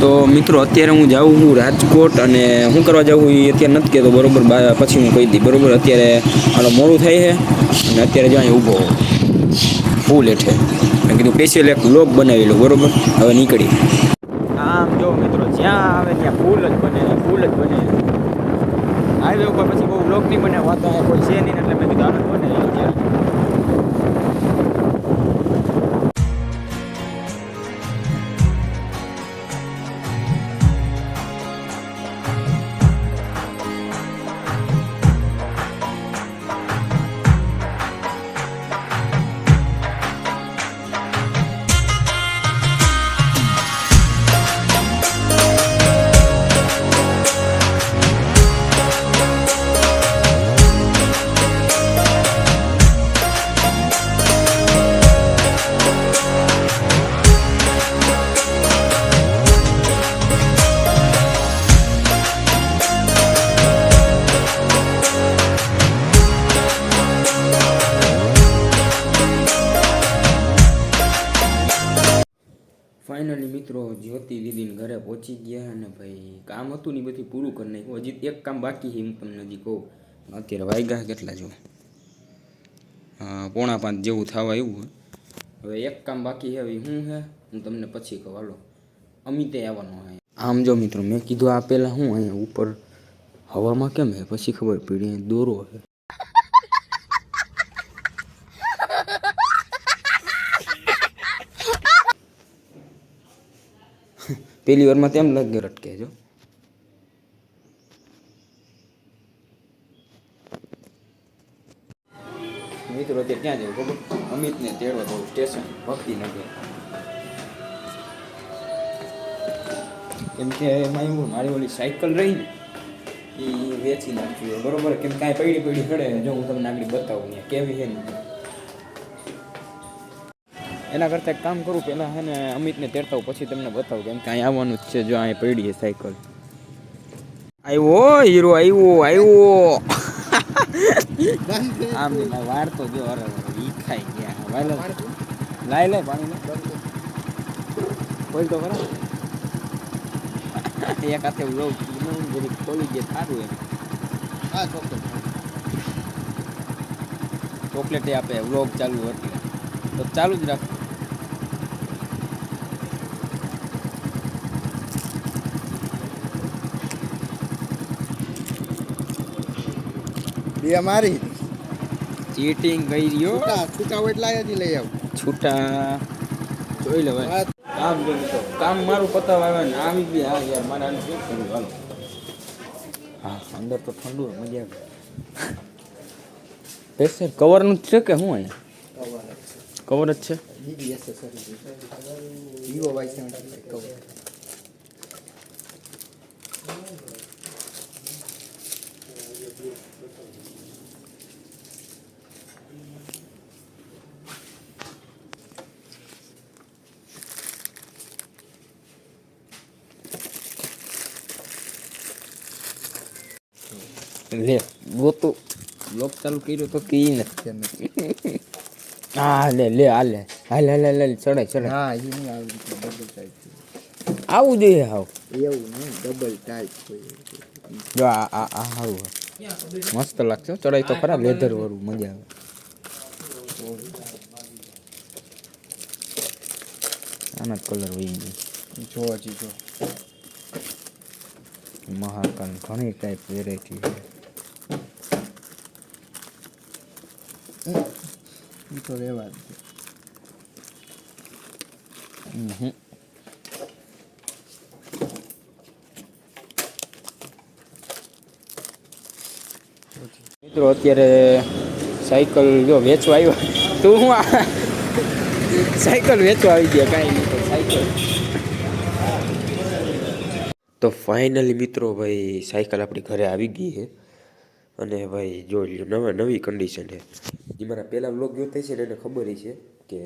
તો મિત્રો અત્યારે હું જાઉં છું રાજકોટ અને શું કરવા જાઉં એ અત્યારે નથી કહેતો બરોબર, પછી હું કહી દઈ બરોબર. અત્યારે હાલો મોડું થાય છે અને અત્યારે જો અહીં ઊભો ફૂલ હેઠે મેં કીધું સ્પેશિયલ એક વ્લોગ બનાવી લો બરોબર. હવે નીકળી આમ જો મિત્રો જ્યાં આવે ત્યાં ફૂલ જ બને, ફૂલ જ બને. હાઈવે ઉપર પછી બહુ વ્લોગ નહીં બને, વાતો કોઈ છે નહીં એટલે મેં કીધું આનંદ બને અત્યારે. ફાઇનલી મિત્રો જ્યોતિ દીદીને ઘરે પહોંચી ગયા અને ભાઈ કામ હતું ને બધી પૂરું કરી નાખ્યું. હજી એક કામ બાકી છે, હું તમને હજી કહું. અત્યારે વાગ્યા કેટલા જો 4:45 જેવું થવા આવ્યું. હવે એક કામ બાકી છે, શું છે હું તમને પછી કહું. હાલો અમિતે આવવાનો હોય. આમ જો મિત્રો મેં કીધું આ પહેલાં હું અહીંયા ઉપર હવામાં કેમ હે, પછી ખબર પડી દોરો છે. પેલી વારમાં તેમ લાગે રટકે જો. મિત્રો અત્યારે ક્યાં જવું ખબર? અમિતને તેડવા જવું સ્ટેશન ભક્તિનગર. કેમ કે એમાં એવું મારી ઓલી સાયકલ રહી ને એ વેચી નાખવી બરોબર. કેમ કાંઈ પડી ખડે જો હું તમને આગળ બતાવું ને કેવી છે ને. એના કરતાં એક કામ કરું, પહેલાં છે ને અમિતને તેડતા હું પછી તમને બતાવું. કેમ કે અહીં આવવાનું જ છે. જો અહીં પડી છે સાયકલ. આવ્યો હીરો, આવ્યો આમ નહીં વાર તો જો અરે ઈ ખાઈ ગયા. લાય પાણી કોઈ તો ખરા એક હાથે વ્લોગ બધી ખોલી ગયા સારું એમ. હા ચોકલેટ આપે વ્લોગ ચાલુ એટલે તો ચાલુ જ રાખ. બે મારી ચીટિંગ કરી રહ્યો. છૂટા હોય એટલે જ લઈ આવ. છૂટા જોઈ લે ભાઈ. કામ જો તો કામ મારું પતાવ આવે ને આવી બી. હા યાર મારે આને શું કરવું. હાલો હા અંદર તો ઠંડુ મજા આવે. પેસર કવરનું છે કે શું અહીંયા કવર જ છે. Vivo Y70 cover. લે ગોતું લોક ચાલુ કર્યો તો કી નથી. હા લે હાલે હાલે ચડાય. હા એ નહીં આવી ડબલ ટાઈપ આવું જોઈએ. હાવ એવું નહીં ડબલ ટાઈપ જો આ સારું મસ્ત લાગશે. ચડાઈ તો ખરા લેધર વાળું મજા આવે. આના કલર હોય જો હજી જો મહાકાલ ઘણી ટાઈપ વેરાયટી છે. તો રહેવા દે. મિત્રો અત્યારે સાયકલ જો વેચવા આવ્યો. તું હું સાયકલ વેચવા આવી ગયા કાંઈ નહીં તો સાયકલ. તો ફાઇનલી મિત્રો ભાઈ સાયકલ આપણી ઘરે આવી ગઈ છે અને ભાઈ જોઈ લો નવી કન્ડિશન છે. જે મારા પહેલાં વ્લોગ જોતા છે ને એને ખબર છે કે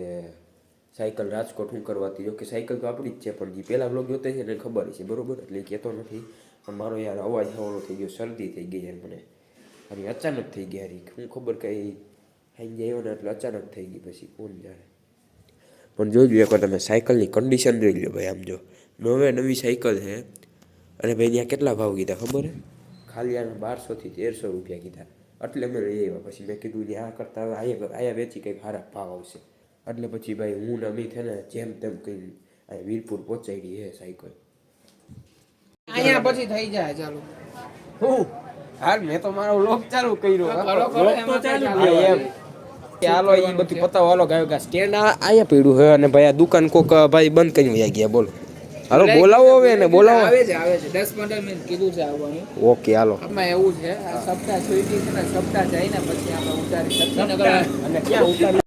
સાયકલ રાજકોટ શું કરવાથી. જો કે સાયકલ તો આપણી જ છે પણ જે પહેલાં વ્લોગ જોતા છે એને ખબર છે બરાબર. એટલે એ કહેતો નથી પણ મારો યાર અવાજ થવાનો થઈ ગયો, શરદી થઈ ગઈ યાર મને. અને અચાનક થઈ ગયા યાર હું ખબર કંઈ ખાઈ જાય ને એટલે અચાનક થઈ ગઈ પછી કોણ જાણે. પણ જોઈ લો એકવાર તમે સાયકલની કન્ડિશન જોઈ લો ભાઈ. આમ જો નવી સાયકલ છે અને ભાઈ ત્યાં કેટલા ભાવ કીધા ખબર હે ખાલી આને 1200 થી 1300 રૂપિયા કીધા એટલે મેં લઈ આવ્યા પછી મેં કીધું ત્યાં કરતાં હવે આયા વેચી કંઈક સારા ભાવ આવશે એટલે પછી ભાઈ હું ને અમિત છે ને જેમ તેમ કંઈ અહીંયા વીરપુર પહોંચાડી હે સાયકલ અહીંયા પછી થઈ જાય ચાલુ હું હાલ મેં તો મારો વ્લોગ ચાલુ કર્યો વ્લોગ તો ચાલુ એમ હાલો એ બધું પતાવો હાલો ગાયો સ્ટેન્ડ અહીંયા પડ્યું છે અને ભાઈ આ દુકાન કોક ભાઈ બંધ કરી વયા ગયા બોલો હાલો બોલાવો હવે ને બોલાવો આવે છે 10-15 મિનિટ કીધું છે આવવાનું ઓકે હાલો આમાં એવું છે આ સપ્તાહ સુઈટી છે ને સપ્તાહ જઈને પછી આપણે ઉતારી શક્તિનગર અને ક્યાં ઉતારી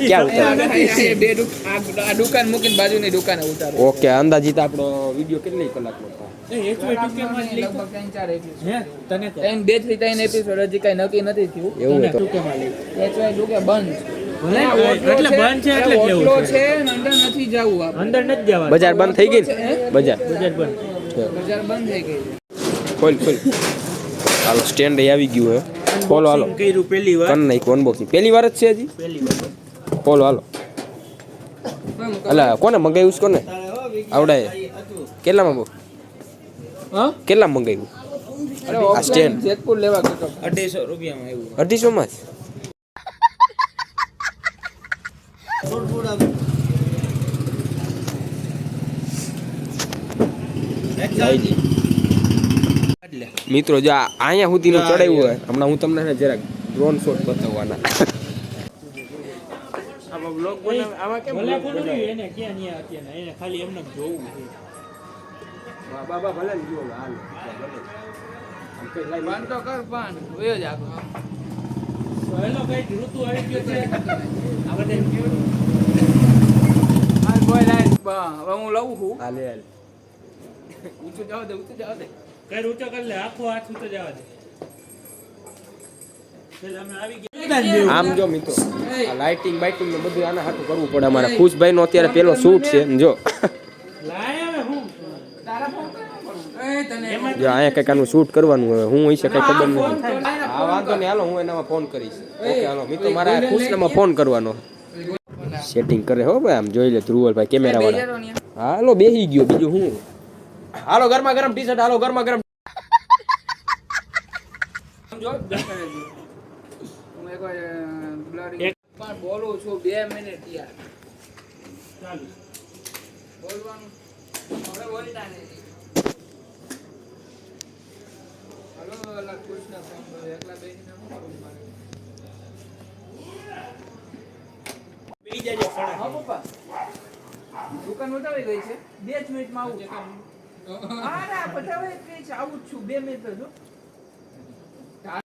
ક્યાં ઉતારી બે આ દુકાન મૂકીને બાજુની દુકાને ઉતારો ઓકે અંદાજિત આપણો વિડિયો કેટલી કલાકનો થાય લગભગ 3-4 એપિસોડ 2-3 એપિસોડ હજી કઈ નક્કી નથી થયું એવું તો એચવાય જો કે બંધ એટલે બંધ છે એટલે જ લેવું ઓટલો છે ને અંદર નથી જવું આપણે અંદર નથી જવાનું બજાર બંધ થઈ ગઈ ને બજાર બજાર બંધ બજાર બંધ થઈ ગઈ ખોલ હાલો સ્ટેન્ડ આવી ગયું હે ખોલો હાલો કર્યું પહેલી વાર કન નાખ્યું અનબોક્સિંગ પહેલી વાર જ છે હજી પહેલી વાર ખોલો હાલો અલા કોને મંગાવ્યું છે કોને આવડાય કેટલામાં બહુ હા કેટલામાં મંગાવ્યું અરે આ stand. જેતપુર લેવા ગયો 250 રૂપિયામાં આવ્યું 250 માં મિત્રો જો અહીંયા સુધીનું ચડાવ્યું હોય હમણાં હું તમને છે જરાક ડ્રોન શોટ બતાવવાના આમાં બ્લોગ બનાવ આમાં કેમ ભલે કોણ રહ્યું એને ક્યાં નહીં અત્યારે એને ખાલી એમને જોવું છે બાબા ભલે ને જો હાલ બંધ તો કર પણ વયો જ આગળ હેલો કઈ ઋતુ આવી ગયો છે આ બધે હાલ બોય લાઈન હવે હું લઉં છું હાલે હાલ ઊંચું જાવ દે કઈ ઊંચો કરી લે આખો હાથ ઊંચો જવા દે ચાલ અમે આવી ગયા આમ જો મિત્રો આ લાઇટિંગ બાઇટિંગ ને બધું આના હાથું કરવું પડે અમારે ખુશભાઈ નો અત્યારે પેલો શૂટ છે જો લાય હવે હું તારા ફોન એ તને જો અહીંયા કંઈક આનું શૂટ કરવાનું હોય હું હશે કંઈ ખબર નથી હા વાંધો નહીં હાલો હું એનામાં ફોન કરીશ ઓકે હાલો મિત્રો મારા ખુશનામાં ફોન કરવાનો સેટિંગ કરે હો ભાઈ આમ જોઈ લે ધ્રુવલભાઈ કેમેરા વાળા હા હાલો બેસી ગયો બીજું હું હાલો ગરમા ગરમ ટી શર્ટ હાલો ગરમા ગરમ જો હું એકવાર બ્લરિંગ પણ બોલું છું 2 મિનિટ યાર ચાલુ બોલવાનું હવે બોલતા નહીં હાલો અલા કૃષ્ણ ફોન કરો એકલા બેસીને હું કરું મારે બેસી જાજો હા સડા પપ્પા દુકાન બતાવી ગઈ છે 2 જ મિનિટમાં આવું છે અરે બતાવી ગઈ છે આવું જ છું 2 મિનિટ જો